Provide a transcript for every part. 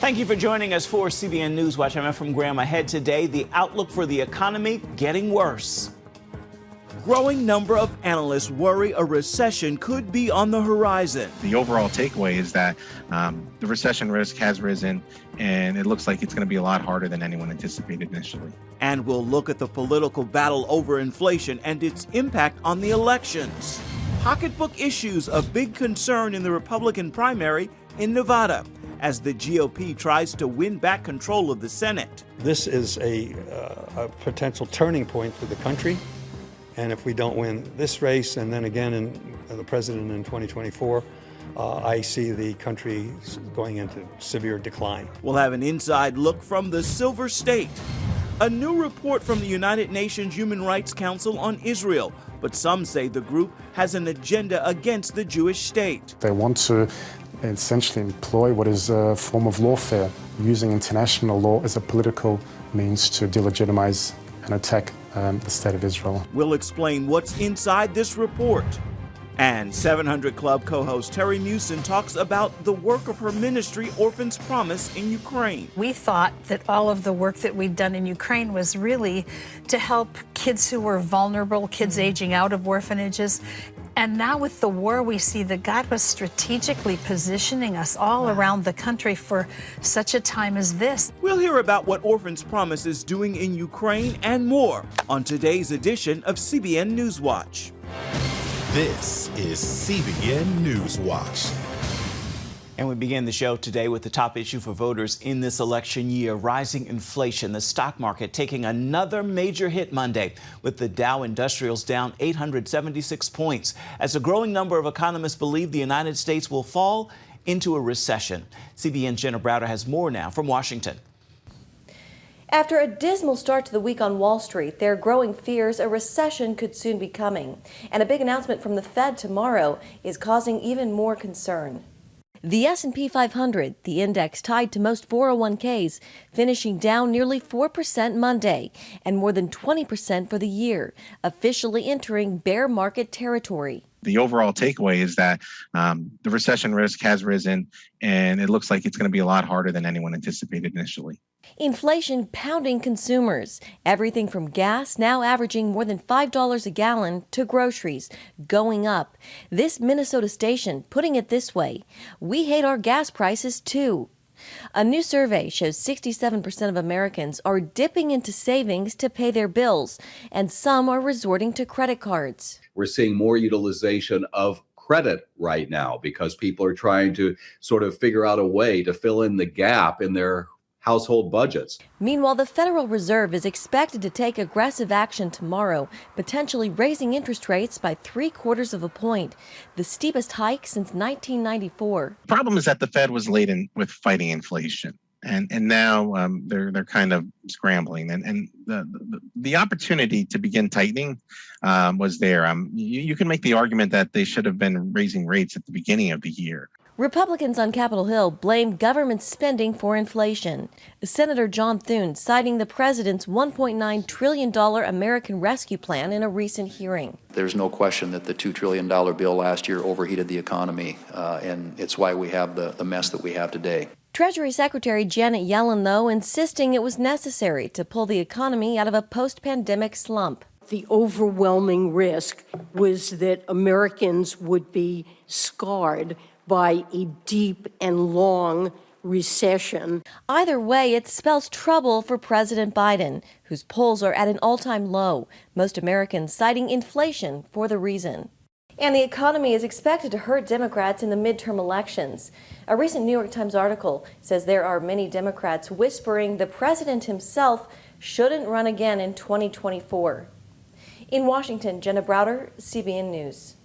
Thank you for joining us for CBN NewsWatch. I'm Efrem Graham. Ahead today, the outlook for the economy getting worse. Growing number of analysts worry a recession could be on the horizon. The overall takeaway is that the recession risk has risen, and it looks like it's going to be a lot harder than anyone anticipated initially. And we'll look at the political battle over inflation and its impact on the elections. Pocketbook issues a big concern in the Republican primary in Nevada, as the GOP tries to win back control of the Senate. This is a potential turning point for the country. And if we don't win this race and then again in the president in 2024, I see the country going into severe decline. We'll have an inside look from the Silver State. A new report from the United Nations Human Rights Council on Israel, but some say the group has an agenda against the Jewish state. They want to essentially employ what is a form of lawfare, using international law as a political means to delegitimize and attack the state of Israel. We'll explain what's inside this report. And 700 Club co-host Terry Mewson talks about the work of her ministry, Orphans Promise, in Ukraine. We thought that all of the work that we'd done in Ukraine was really to help kids who were vulnerable, kids aging out of orphanages. And now with the war, we see that God was strategically positioning us all around the country for such a time as this. We'll hear about what Orphans Promise is doing in Ukraine and more on today's edition of CBN NewsWatch. This is CBN NewsWatch. And we begin the show today with the top issue for voters in this election year, rising inflation. The stock market taking another major hit Monday, with the Dow Industrials down 876 points, as a growing number of economists believe the United States will fall into a recession. CBN's Jenna Browder has more now from Washington. After a dismal start to the week on Wall Street, there are growing fears a recession could soon be coming. And a big announcement from the Fed tomorrow is causing even more concern. The S&P 500, the index tied to most 401ks, finishing down nearly 4% Monday and more than 20% for the year, officially entering bear market territory. The overall takeaway is that the recession risk has risen, and it looks like it's going to be a lot harder than anyone anticipated initially. Inflation pounding consumers. Everything from gas, now averaging more than $5 a gallon, to groceries going up. This Minnesota station putting it this way: we hate our gas prices too. A new survey shows 67% of Americans are dipping into savings to pay their bills, and some are resorting to credit cards. We're seeing more utilization of credit right now because people are trying to sort of figure out a way to fill in the gap in their household budgets. Meanwhile, the Federal Reserve is expected to take aggressive action tomorrow, potentially raising interest rates by 3/4 of a point, the steepest hike since 1994. The problem is that the Fed was late in with fighting inflation, and now they're kind of scrambling, and the opportunity to begin tightening was there. You can make the argument that they should have been raising rates at the beginning of the year. Republicans on Capitol Hill blame government spending for inflation. Senator John Thune citing the president's $1.9 trillion American Rescue Plan in a recent hearing. There's no question that the $2 trillion bill last year overheated the economy, and it's why we have the mess that we have today. Treasury Secretary Janet Yellen, though, insisting it was necessary to pull the economy out of a post-pandemic slump. The overwhelming risk was that Americans would be scarred by a deep and long recession. Either way, it spells trouble for President Biden, whose polls are at an all-time low, most Americans citing inflation for the reason. And the economy is expected to hurt Democrats in the midterm elections. A recent New York Times article says there are many Democrats whispering the president himself shouldn't run again in 2024. In Washington, Jenna Browder, CBN News.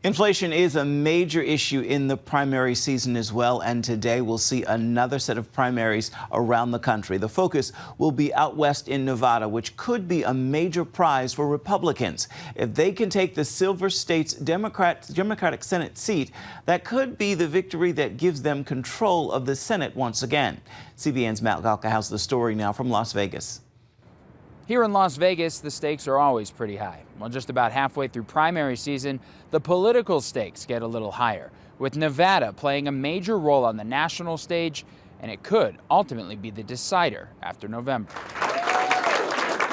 Inflation is a major issue in the primary season as well, and today we'll see another set of primaries around the country. The focus will be out west in Nevada, which could be a major prize for Republicans. If they can take the Silver State's Democratic Senate seat, that could be the victory that gives them control of the Senate once again. CBN's Matt Galka has the story now from Las Vegas. Here in Las Vegas, the stakes are always pretty high. Well, just about halfway through primary season, the political stakes get a little higher, with Nevada playing a major role on the national stage and it could ultimately be the decider after November.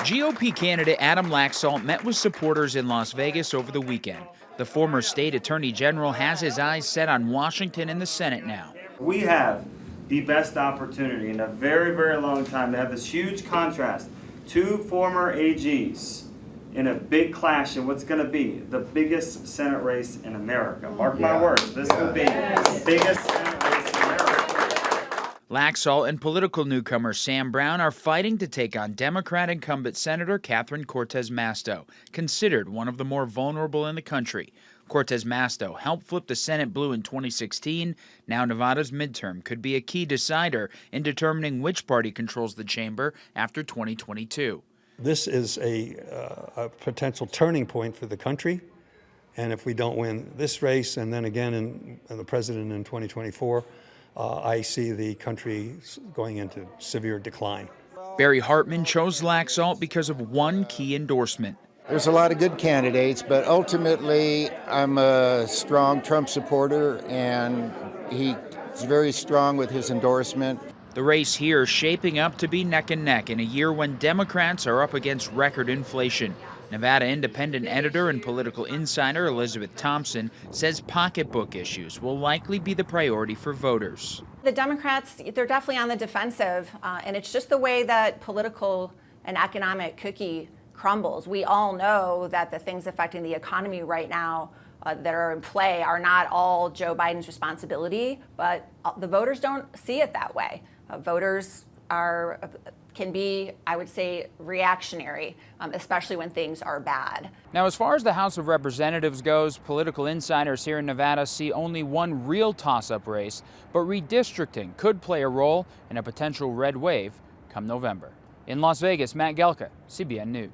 GOP candidate Adam Laxalt met with supporters in Las Vegas over the weekend. The former state attorney general has his eyes set on Washington and the Senate now. We have the best opportunity in a very, very long time to have this huge contrast. Two former AGs in a big clash in what's going to be the biggest Senate race in America. Mark my words, this will be the biggest Senate race in America. Laxalt and political newcomer Sam Brown are fighting to take on Democrat incumbent Senator Catherine Cortez Masto, considered one of the more vulnerable in the country. Cortez Masto helped flip the Senate blue in 2016. Now Nevada's midterm could be a key decider in determining which party controls the chamber after 2022. This is a potential turning point for the country. And if we don't win this race and then again in the president in 2024, I see the country going into severe decline. Barry Hartman chose Laxalt because of one key endorsement. There's a lot of good candidates, but ultimately I'm a strong Trump supporter, and he's very strong with his endorsement. The race here shaping up to be neck and neck in a year when Democrats are up against record inflation. Nevada Independent editor and political insider Elizabeth Thompson says pocketbook issues will likely be the priority for voters. The Democrats, they're definitely on the defensive, and it's just the way that political and economic cookie crumbles. We all know that the things affecting the economy right now that are in play are not all Joe Biden's responsibility, but the voters don't see it that way. Voters can be, I would say, reactionary, especially when things are bad. Now, as far as the House of Representatives goes, political insiders here in Nevada see only one real toss-up race, but redistricting could play a role in a potential red wave come November. In Las Vegas, Matt Gelka, CBN News.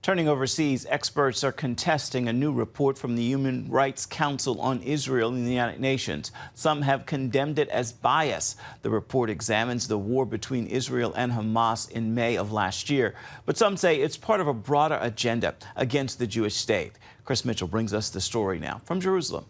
Turning overseas, experts are contesting a new report from the Human Rights Council on Israel in the United Nations. Some have condemned it as bias. The report examines the war between Israel and Hamas in May of last year. But some say it's part of a broader agenda against the Jewish state. Chris Mitchell brings us the story now from Jerusalem.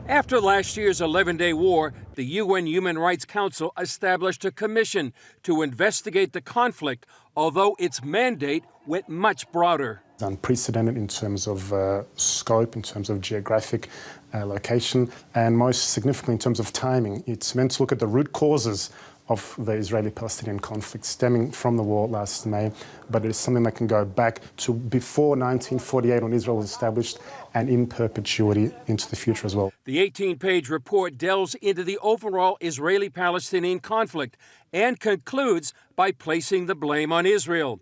After last year's 11-day war, the UN Human Rights Council established a commission to investigate the conflict, although its mandate went much broader. It's unprecedented in terms of scope, in terms of geographic location, and most significantly in terms of timing. It's meant to look at the root causes of the Israeli-Palestinian conflict stemming from the war last May, but it is something that can go back to before 1948 when Israel was established and in perpetuity into the future as well. The 18-page report delves into the overall Israeli-Palestinian conflict and concludes by placing the blame on Israel.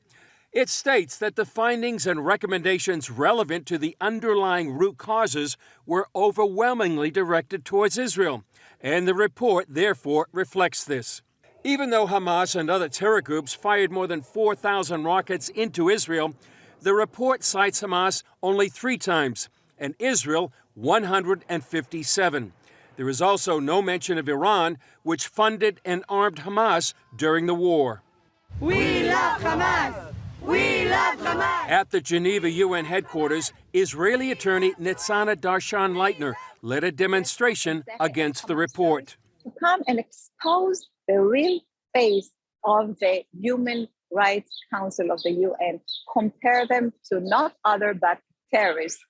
It states that the findings and recommendations relevant to the underlying root causes were overwhelmingly directed towards Israel, and the report therefore reflects this. Even though Hamas and other terror groups fired more than 4,000 rockets into Israel, the report cites Hamas only 3 times and Israel 157. There is also no mention of Iran, which funded and armed Hamas during the war. We love Hamas! We love Hamas! At the Geneva UN headquarters, Israeli attorney Nitzana Darshan-Leitner led a demonstration against the report. To come and expose the real face of the Human Rights Council of the UN, compare them to not other but terrorists.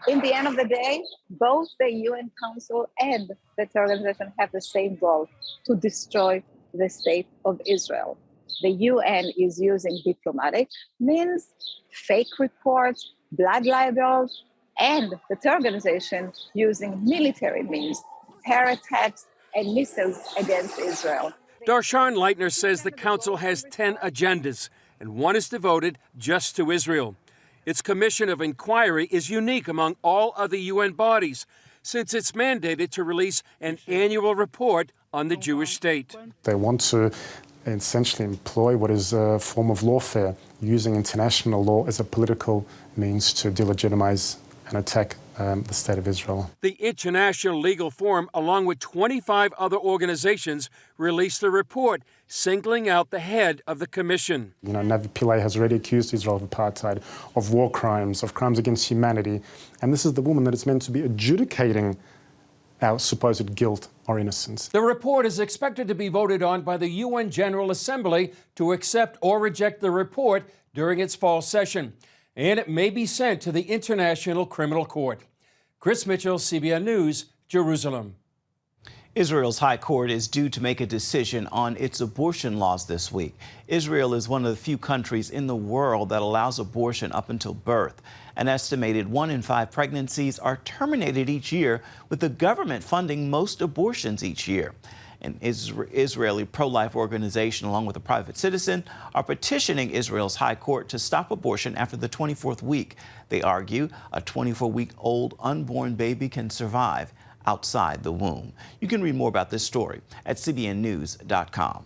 In the end of the day, both the UN Council and the terror organization have the same goal, to destroy the state of Israel. The UN is using diplomatic means, fake reports, blood libels, and the terror organization using military means, terror attacks and missiles against Israel. Darshan-Leitner says the council has 10 agendas, and one is devoted just to Israel. Its commission of inquiry is unique among all other UN bodies, since it's mandated to release an annual report on the Jewish state. They want to essentially employ what is a form of lawfare, using international law as a political means to delegitimize and attack the state of Israel. The International Legal Forum, along with 25 other organizations, released a report singling out the head of the commission. You know, Navi Pillay has already accused Israel of apartheid, of war crimes, of crimes against humanity, and this is the woman that is meant to be adjudicating our supposed guilt or innocence. The report is expected to be voted on by the UN General Assembly to accept or reject the report during its fall session, and it may be sent to the International Criminal Court. Chris Mitchell, CBN News, Jerusalem. Israel's High Court is due to make a decision on its abortion laws this week. Israel is one of the few countries in the world that allows abortion up until birth. An estimated 1 in 5 pregnancies are terminated each year, with the government funding most abortions each year. An Israeli pro-life organization, along with a private citizen, are petitioning Israel's High Court to stop abortion after the 24th week. They argue a 24-week-old unborn baby can survive outside the womb. You can read more about this story at cbnnews.com.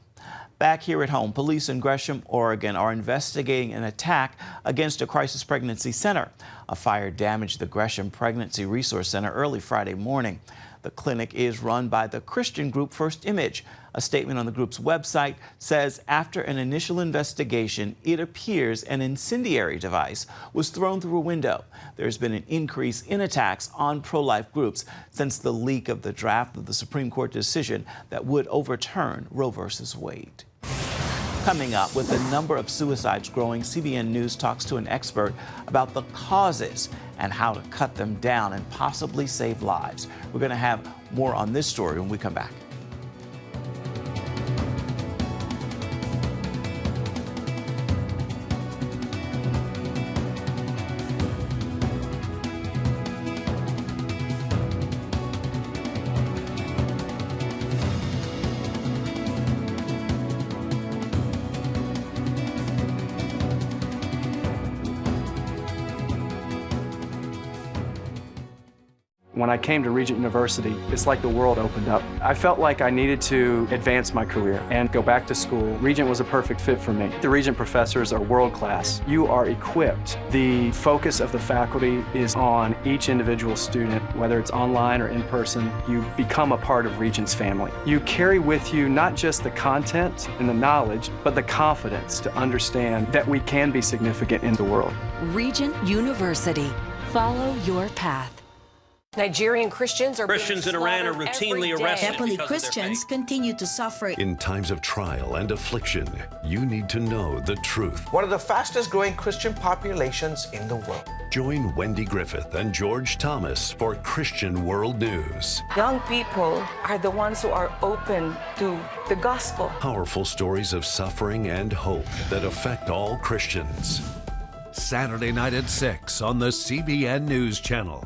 Back here at home, police in Gresham, Oregon are investigating an attack against a crisis pregnancy center. A fire damaged the Gresham Pregnancy Resource Center early Friday morning. The clinic is run by the Christian group First Image. A statement on the group's website says after an initial investigation, it appears an incendiary device was thrown through a window. There's been an increase in attacks on pro-life groups since the leak of the draft of the Supreme Court decision that would overturn Roe v. Wade. Coming up, with the number of suicides growing, CBN News talks to an expert about the causes and how to cut them down and possibly save lives. We're going to have more on this story when we come back. When I came to Regent University, it's like the world opened up. I felt like I needed to advance my career and go back to school. Regent was a perfect fit for me. The Regent professors are world class. You are equipped. The focus of the faculty is on each individual student, whether it's online or in person. You become a part of Regent's family. You carry with you not just the content and the knowledge, but the confidence to understand that we can be significant in the world. Regent University. Follow your path. Nigerian Christians in Iran are routinely arrested. Catholic Christians continue to suffer. In times of trial and affliction, you need to know the truth. One of the fastest growing Christian populations in the world. Join Wendy Griffith and George Thomas for Christian World News. Young people are the ones who are open to the gospel. Powerful stories of suffering and hope that affect all Christians. Saturday night at 6 on the CBN News Channel.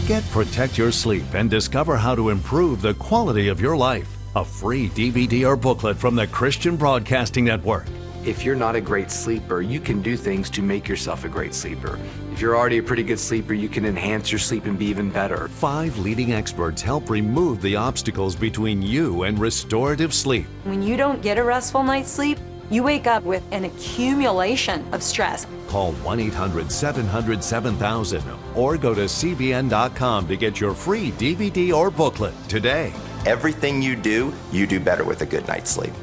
Get Protect Your Sleep and discover how to improve the quality of your life. A free DVD or booklet from the Christian Broadcasting Network. If you're not a great sleeper, you can do things to make yourself a great sleeper. If you're already a pretty good sleeper, you can enhance your sleep and be even better. 5 leading experts help remove the obstacles between you and restorative sleep. When you don't get a restful night's sleep, you wake up with an accumulation of stress. Call 1-800-700-7000 or go to cbn.com to get your free DVD or booklet today. Everything you do better with a good night's sleep.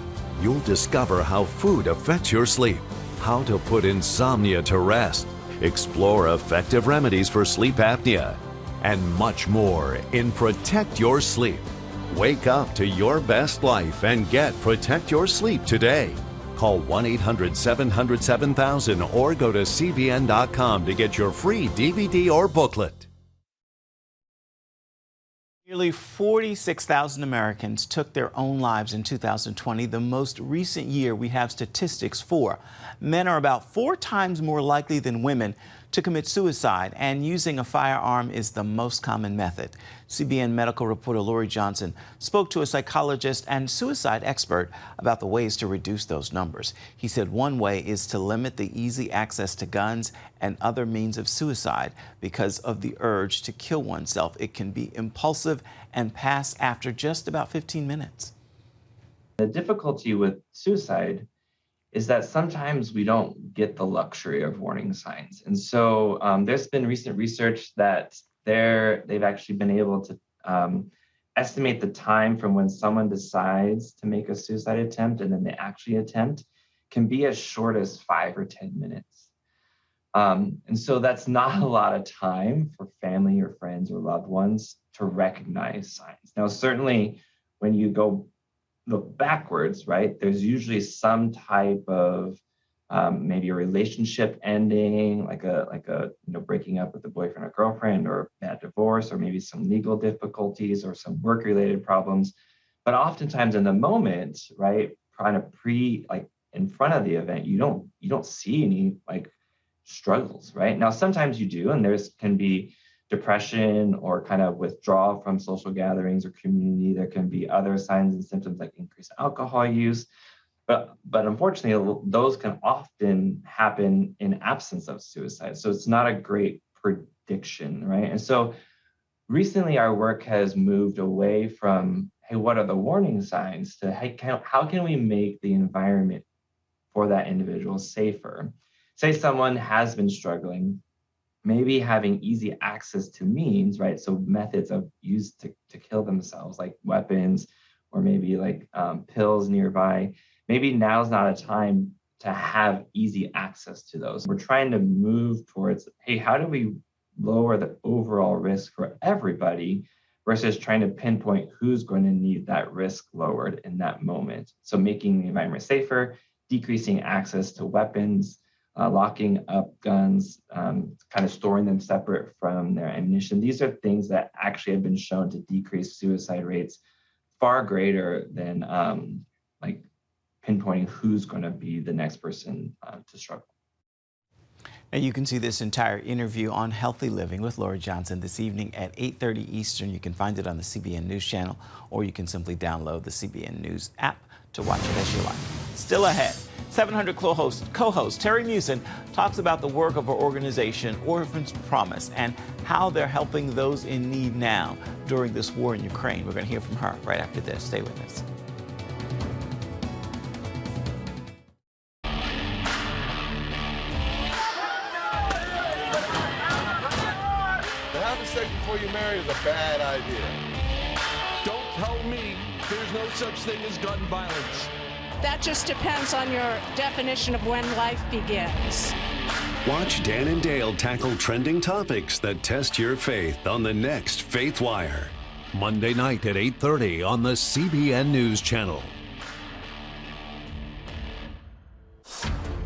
You'll discover how food affects your sleep, how to put insomnia to rest, explore effective remedies for sleep apnea, and much more in Protect Your Sleep. Wake up to your best life and get Protect Your Sleep today. Call 1-800-700-7000 or go to cbn.com to get your free DVD or booklet. Nearly 46,000 Americans took their own lives in 2020, the most recent year we have statistics for. Men are about 4 times more likely than women to commit suicide, and using a firearm is the most common method. CBN medical reporter Lori Johnson spoke to a psychologist and suicide expert about the ways to reduce those numbers. He said one way is to limit the easy access to guns and other means of suicide because of the urge to kill oneself. It can be impulsive and pass after just about 15 minutes. The difficulty with suicide is that sometimes we don't get the luxury of warning signs. And so there's been recent research that they've actually been able to estimate the time from when someone decides to make a suicide attempt and then they actually attempt can be as short as 5 or 10 minutes. And so that's not a lot of time for family or friends or loved ones to recognize signs. Now, certainly when you look backwards, right, there's usually some type of maybe a relationship ending, like a breaking up with a boyfriend or girlfriend, or bad divorce, or maybe some legal difficulties or some work-related problems. But oftentimes in the moment, right, kind of in front of the event, you don't see any like struggles, right? Now, sometimes you do, and can be depression or kind of withdrawal from social gatherings or community. There can be other signs and symptoms like increased alcohol use. But unfortunately, those can often happen in absence of suicide. So it's not a great prediction, right? And so recently our work has moved away from, hey, what are the warning signs, to hey, how can we make the environment for that individual safer? Say someone has been struggling, maybe having easy access to means, right? So methods used to kill themselves, like weapons, or maybe like pills nearby. Maybe now's not a time to have easy access to those. We're trying to move towards, hey, how do we lower the overall risk for everybody versus trying to pinpoint who's going to need that risk lowered in that moment? So making the environment safer, decreasing access to weapons, locking up guns, kind of storing them separate from their ammunition. These are things that actually have been shown to decrease suicide rates far greater than like pinpointing who's going to be the next person to struggle. And you can see this entire interview on Healthy Living with Lori Johnson this evening at 8:30 Eastern. You can find it on the CBN News Channel, or you can simply download the CBN News app to watch it as you like. Still ahead, 700 co-host Terry Musin talks about the work of our organization, Orphans Promise, and how they're helping those in need now during this war in Ukraine. We're going to hear from her right after this. Stay with us. Sex before you marry is a bad idea. Don't tell me there's no such thing as gun violence. That just depends on your definition of when life begins. Watch Dan and Dale tackle trending topics that test your faith on the next Faith Wire. Monday night at 8:30 on the CBN News Channel.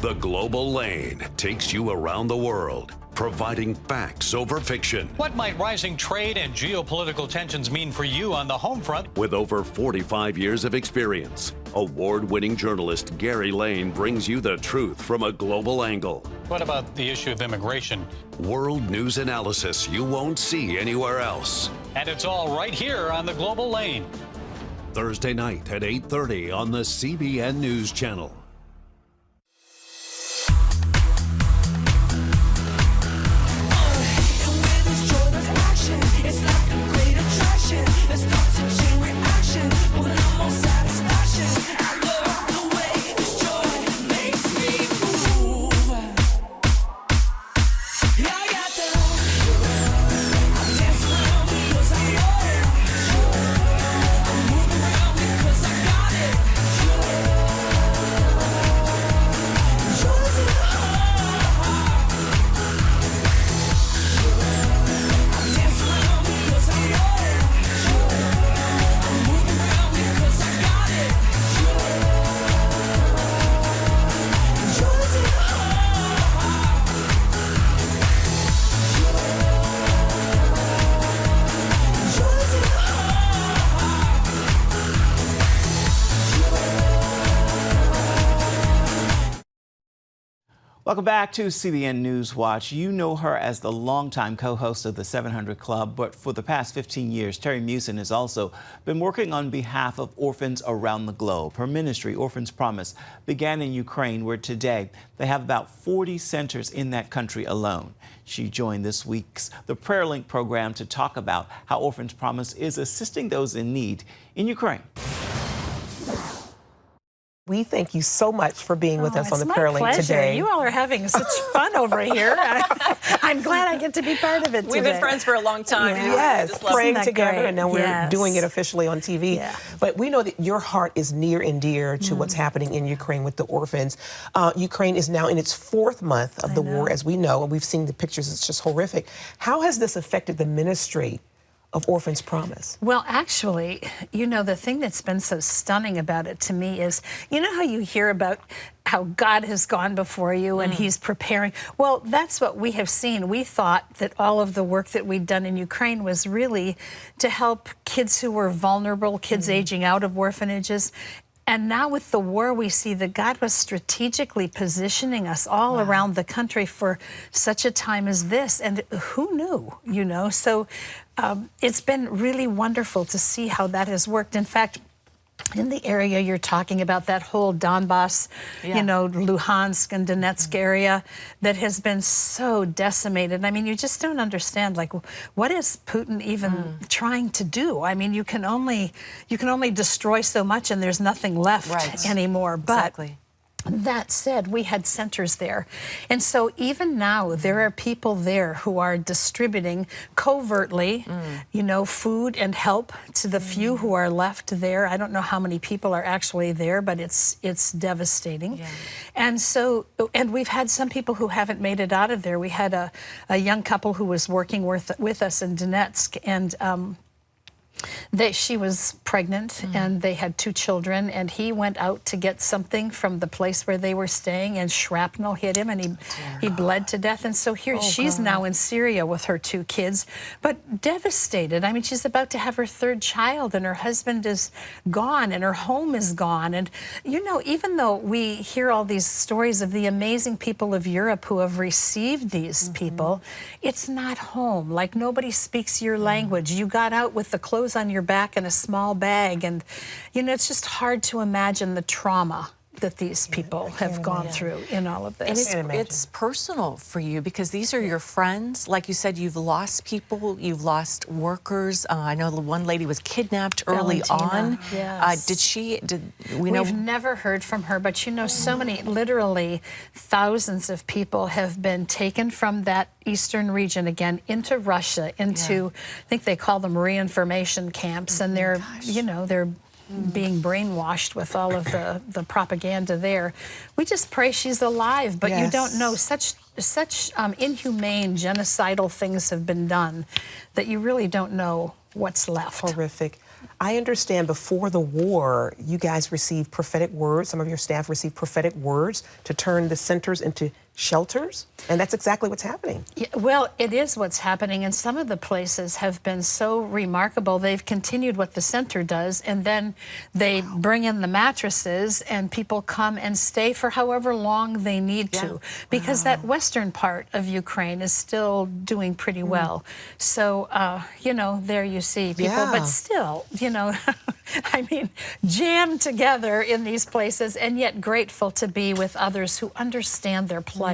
The Global Lane takes you around the world, providing facts over fiction. What might rising trade and geopolitical tensions mean for you on the home front? With over 45 years of experience, award-winning journalist Gary Lane brings you the truth from a global angle. What about the issue of immigration? World news analysis you won't see anywhere else. And it's all right here on the Global Lane. Thursday night at 8:30 on the CBN News Channel. Welcome back to CBN NewsWatch. You know her as the longtime co-host of the 700 Club, but for the past 15 years, Terry Musin has also been working on behalf of orphans around the globe. Her ministry, Orphans Promise, began in Ukraine, where today they have about 40 centers in that country alone. She joined this week's the PrayerLink program to talk about how Orphans Promise is assisting those in need in Ukraine. We thank you so much for being with us on the PrayerLink today. You all are having such fun over here. I'm glad I get to be part of it today. We've been friends for a long time. Yeah. Yes, praying together, and now we're doing it officially on TV. Yeah. But we know that your heart is near and dear to what's happening in Ukraine with the orphans. Ukraine is now in its 4th month of the war, as we know, and we've seen the pictures. It's just horrific. How has this affected the ministry of Orphans Promise? Well, actually, you know, the thing that's been so stunning about it to me is, you know how you hear about how God has gone before you and he's preparing? Well, that's what we have seen. We thought that all of the work that we'd done in Ukraine was really to help kids who were vulnerable, kids aging out of orphanages. And now with the war, we see that God was strategically positioning us all around the country for such a time as this. And who knew, you know? So it's been really wonderful to see how that has worked. In fact, in the area you're talking about, that whole Donbass, you know, Luhansk and Donetsk area that has been so decimated. I mean, you just don't understand, like, what is Putin even trying to do? I mean, you can only destroy so much and there's nothing left anymore. But that said, we had centers there. And so even now, there are people there who are distributing covertly, you know, food and help to the few who are left there. I don't know how many people are actually there, but it's devastating. And so, and we've had some people who haven't made it out of there. We had a young couple who was working with us in Donetsk, and she was pregnant and they had 2 children, and he went out to get something from the place where they were staying, and shrapnel hit him and he bled to death. And so here she's now in Syria with her 2 kids, but devastated. I mean, she's about to have her 3rd child and her husband is gone and her home is gone. And you know, even though we hear all these stories of the amazing people of Europe who have received these people, it's not home. Like, nobody speaks your language. You got out with the clothes on your back and a small bag, and you know, it's just hard to imagine the trauma that these people have gone through in all of this. And it's personal for you because these are your friends. Like you said, you've lost people, you've lost workers. I know the one lady was kidnapped early on. We've never heard from her, but you know, so many, literally thousands of people have been taken from that eastern region again into Russia, into, I think they call them reinformation camps, and they're, you know, they're being brainwashed with all of the propaganda there. We just pray she's alive, but you don't know. Such inhumane, genocidal things have been done that you really don't know what's left. Horrific. I understand before the war, you guys received prophetic words. Some of your staff received prophetic words to turn the centers into shelters, and that's exactly what's happening. Yeah, well, it is what's happening, and some of the places have been so remarkable. They've continued what the center does, and then they bring in the mattresses, and people come and stay for however long they need to, because that western part of Ukraine is still doing pretty well. So, you know, there you see people, but still, you know, I mean, jammed together in these places, and yet grateful to be with others who understand their plight.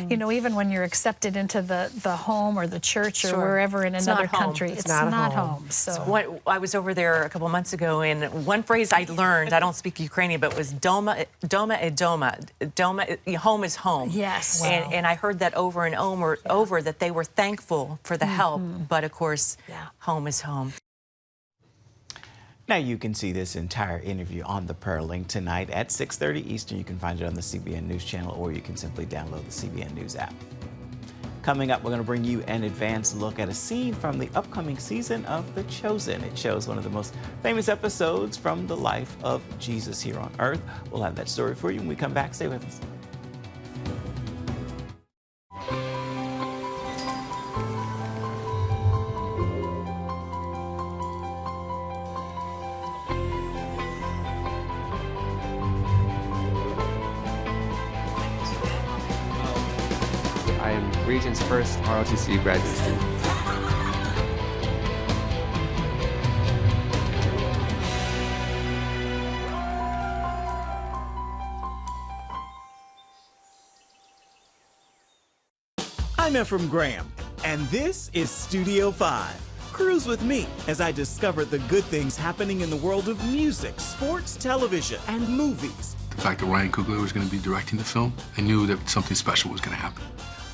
You know, even when you're accepted into the home or the church or wherever in another country, it's not home. So I was over there a couple months ago, and one phrase I learned, I don't speak Ukrainian, but was doma edoma. Doma, home is home. Yes. And I heard that over and over, that they were thankful for the help, but of course, home is home. Now you can see this entire interview on the PrayerLink tonight at 6:30 Eastern. You can find it on the CBN News Channel, or you can simply download the CBN News app. Coming up, we're going to bring you an advanced look at a scene from the upcoming season of The Chosen. It shows one of the most famous episodes from the life of Jesus here on earth. We'll have that story for you when we come back. Stay with us. I am Regent's first ROTC graduate student. I'm Ephraim Graham, and this is Studio 5. Cruise with me as I discover the good things happening in the world of music, sports, television, and movies. The fact that Ryan Coogler was going to be directing the film, I knew that something special was going to happen.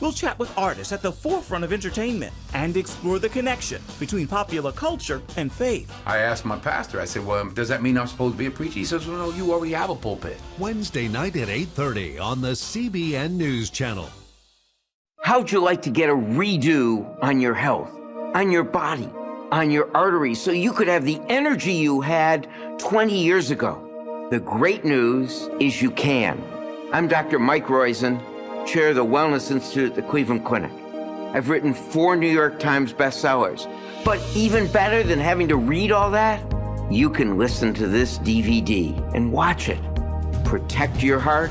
We'll chat with artists at the forefront of entertainment and explore the connection between popular culture and faith. I asked my pastor, I said, well, does that mean I'm supposed to be a preacher? He says, well, no, you already have a pulpit. Wednesday night at 8:30 on the CBN News Channel. How'd you like to get a redo on your health, on your body? on your arteries so you could have the energy you had 20 years ago. The great news is you can. I'm Dr. Mike Roizen, chair of the Wellness Institute at the Cleveland Clinic. I've written 4 New York Times bestsellers. But even better than having to read all that, you can listen to this DVD and watch it. Protect your heart?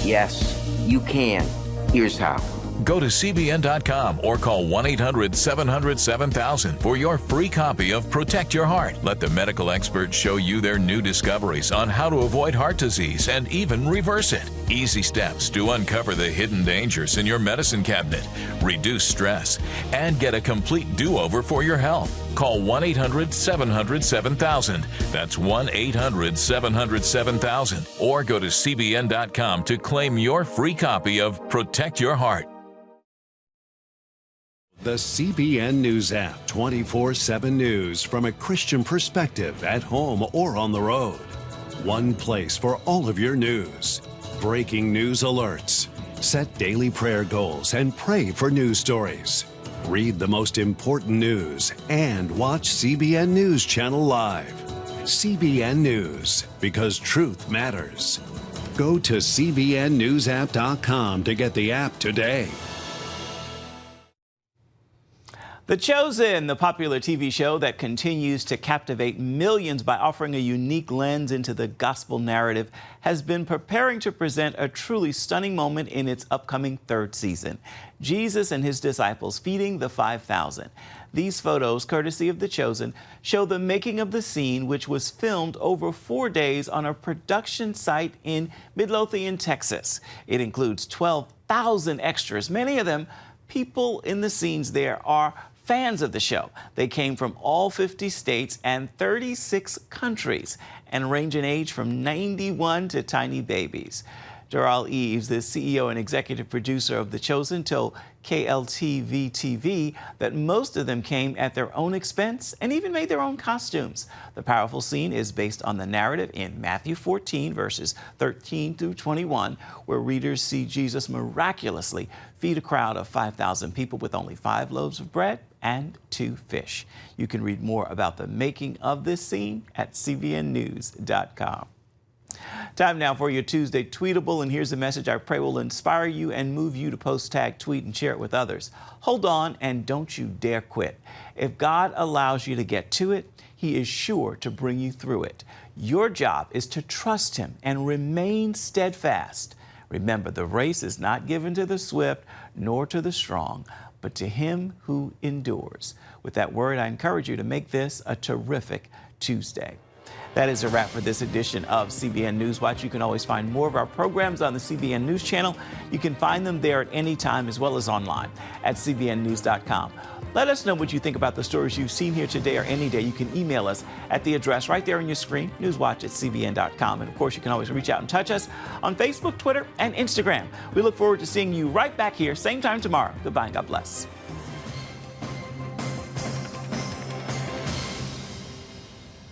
Yes, you can. Here's how. Go to CBN.com or call 1-800-700-7000 for your free copy of Protect Your Heart. Let the medical experts show you their new discoveries on how to avoid heart disease and even reverse it. Easy steps to uncover the hidden dangers in your medicine cabinet, reduce stress, and get a complete do-over for your health. Call 1-800-700-7000. That's 1-800-700-7000. Or go to CBN.com to claim your free copy of Protect Your Heart. The CBN News app, 24/7 news from a Christian perspective at home or on the road. One place for all of your news. Breaking news alerts. Set daily prayer goals and pray for news stories. Read the most important news and watch CBN News Channel live. CBN News, because truth matters. Go to cbnnewsapp.com to get the app today. The Chosen, the popular TV show that continues to captivate millions by offering a unique lens into the gospel narrative, has been preparing to present a truly stunning moment in its upcoming 3rd season. Jesus and his disciples feeding the 5,000. These photos, courtesy of The Chosen, show the making of the scene, which was filmed over 4 days on a production site in Midlothian, Texas. It includes 12,000 extras. Many of them, people in the scenes there, are fans of the show. They came from all 50 states and 36 countries and range in age from 91 to tiny babies. Darrell Eves, the CEO and executive producer of The Chosen, told KLTV-TV that most of them came at their own expense and even made their own costumes. The powerful scene is based on the narrative in Matthew 14, verses 13 through 21, where readers see Jesus miraculously feed a crowd of 5,000 people with only 5 loaves of bread and 2 fish. You can read more about the making of this scene at cbnnews.com. Time now for your Tuesday Tweetable, and here's a message I pray will inspire you and move you to post, tag, tweet, and share it with others. Hold on and don't you dare quit. If God allows you to get to it, He is sure to bring you through it. Your job is to trust Him and remain steadfast. Remember, the race is not given to the swift nor to the strong, but to him who endures. With that word, I encourage you to make this a terrific Tuesday. That is a wrap for this edition of CBN NewsWatch. You can always find more of our programs on the CBN News Channel. You can find them there at any time, as well as online at cbnnews.com. Let us know what you think about the stories you've seen here today or any day. You can email us at the address right there on your screen, newswatch@cbn.com. And of course, you can always reach out and touch us on Facebook, Twitter, and Instagram. We look forward to seeing you right back here, same time tomorrow. Goodbye and God bless.